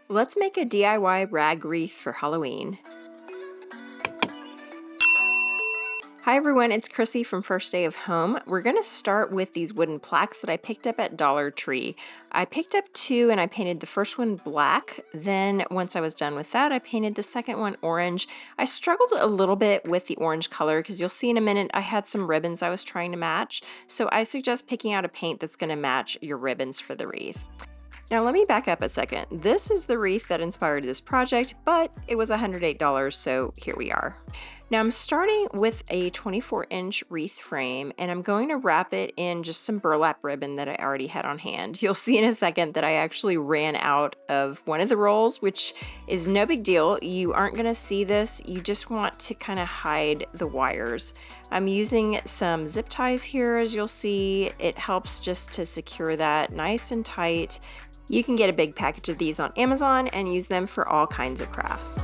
Let's make a DIY rag wreath for Halloween. Hi everyone, it's Chrissy from First Day of Home. We're going to start with these wooden plaques that I picked up at Dollar Tree. I picked up two and I painted the first one black. Then once I was done with that, I painted the second one orange. I struggled a little bit with the orange color because you'll see in a minute I had some ribbons I was trying to match. So I suggest picking out a paint that's going to match your ribbons for the wreath. Now let me back up a second. This is the wreath that inspired this project, but it was $108, so here we are. Now I'm starting with a 24-inch wreath frame, and I'm going to wrap it in just some burlap ribbon that I already had on hand. You'll see in a second that I actually ran out of one of the rolls, which is no big deal. You aren't going to see this. You just want to kind of hide the wires. I'm using some zip ties here, as you'll see. It helps just to secure that nice and tight. You can get a big package of these on Amazon and use them for all kinds of crafts.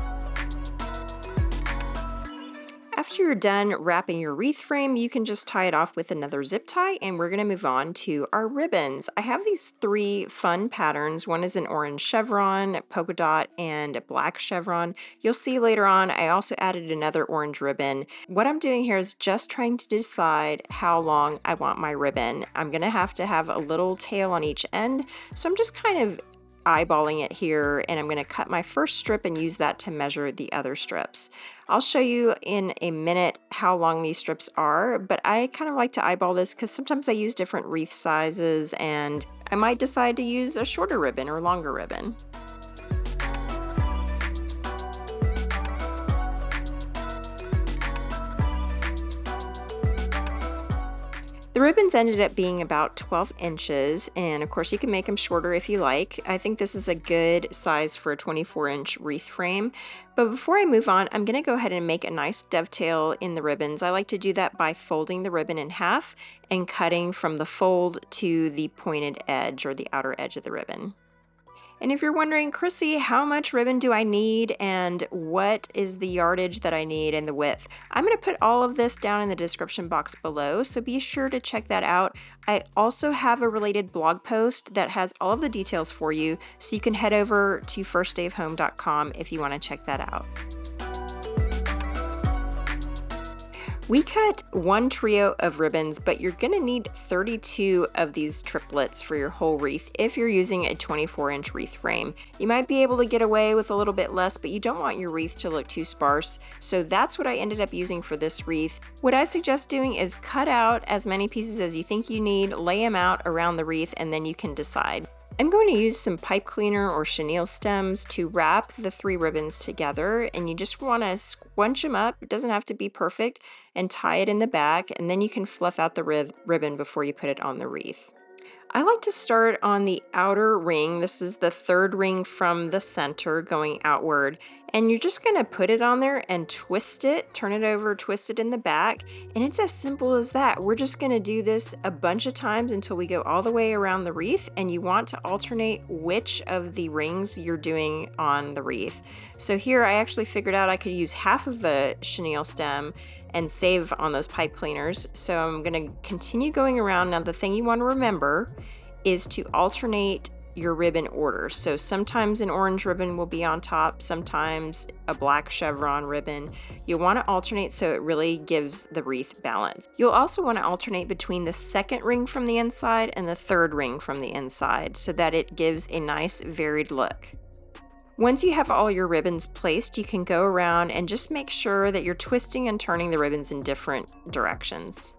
After you're done wrapping your wreath frame, you can just tie it off with another zip tie, and we're going to move on to our ribbons. I have these three fun patterns. One is an orange chevron, polka dot, and a black chevron. You'll see later on I also added another orange ribbon. What I'm doing here is just trying to decide how long I want my ribbon. I'm going to have a little tail on each end, so I'm just kind of eyeballing it here, and I'm going to cut my first strip and use that to measure the other strips. I'll show you in a minute how long these strips are, but I kind of like to eyeball this because sometimes I use different wreath sizes and I might decide to use a shorter ribbon or longer ribbon. The ribbons ended up being about 12 inches, and of course you can make them shorter if you like. I think this is a good size for a 24-inch wreath frame. But before I move on, I'm going to go ahead and make a nice dovetail in the ribbons. I like to do that by folding the ribbon in half and cutting from the fold to the pointed edge or the outer edge of the ribbon. And if you're wondering, Chrissy, how much ribbon do I need and what is the yardage that I need and the width? I'm going to put all of this down in the description box below, so be sure to check that out. I also have a related blog post that has all of the details for you, so you can head over to firstdayofhome.com if you want to check that out. We cut one trio of ribbons, but you're going to need 32 of these triplets for your whole wreath if you're using a 24-inch wreath frame. You might be able to get away with a little bit less, but you don't want your wreath to look too sparse, so that's what I ended up using for this wreath. What I suggest doing is cut out as many pieces as you think you need, lay them out around the wreath, and then you can decide. I'm going to use some pipe cleaner or chenille stems to wrap the three ribbons together, and you just want to squunch them up. It doesn't have to be perfect, and tie it in the back, and then you can fluff out the ribbon before you put it on the wreath. I like to start on the outer ring. This is the third ring from the center going outward, and you're just going to put it on there and twist it, turn it over, twist it in the back, and it's as simple as that. We're just going to do this a bunch of times until we go all the way around the wreath, and you want to alternate which of the rings you're doing on the wreath. So here I actually figured out I could use half of the chenille stem and save on those pipe cleaners. So I'm going to continue going around. Now the thing you want to remember is to alternate your ribbon order. So sometimes an orange ribbon will be on top, sometimes a black chevron ribbon. You'll want to alternate so it really gives the wreath balance. You'll also want to alternate between the second ring from the inside and the third ring from the inside so that it gives a nice varied look. Once you have all your ribbons placed, you can go around and just make sure that you're twisting and turning the ribbons in different directions.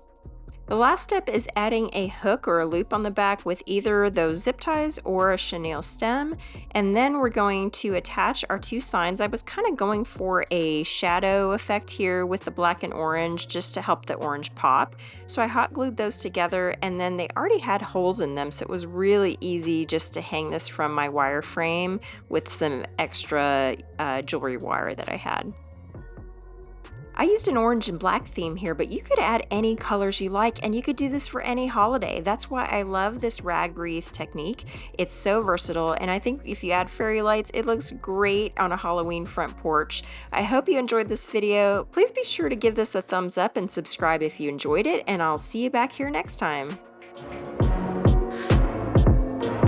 The last step is adding a hook or a loop on the back with either those zip ties or a chenille stem, and then we're going to attach our two signs. I was kind of going for a shadow effect here with the black and orange just to help the orange pop. So I hot glued those together, and then they already had holes in them, so it was really easy just to hang this from my wire frame with some extra jewelry wire that I had. I used an orange and black theme here, but you could add any colors you like, and you could do this for any holiday. That's why I love this rag wreath technique. It's so versatile, and I think if you add fairy lights, it looks great on a Halloween front porch. I hope you enjoyed this video. Please be sure to give this a thumbs up and subscribe if you enjoyed it, and I'll see you back here next time.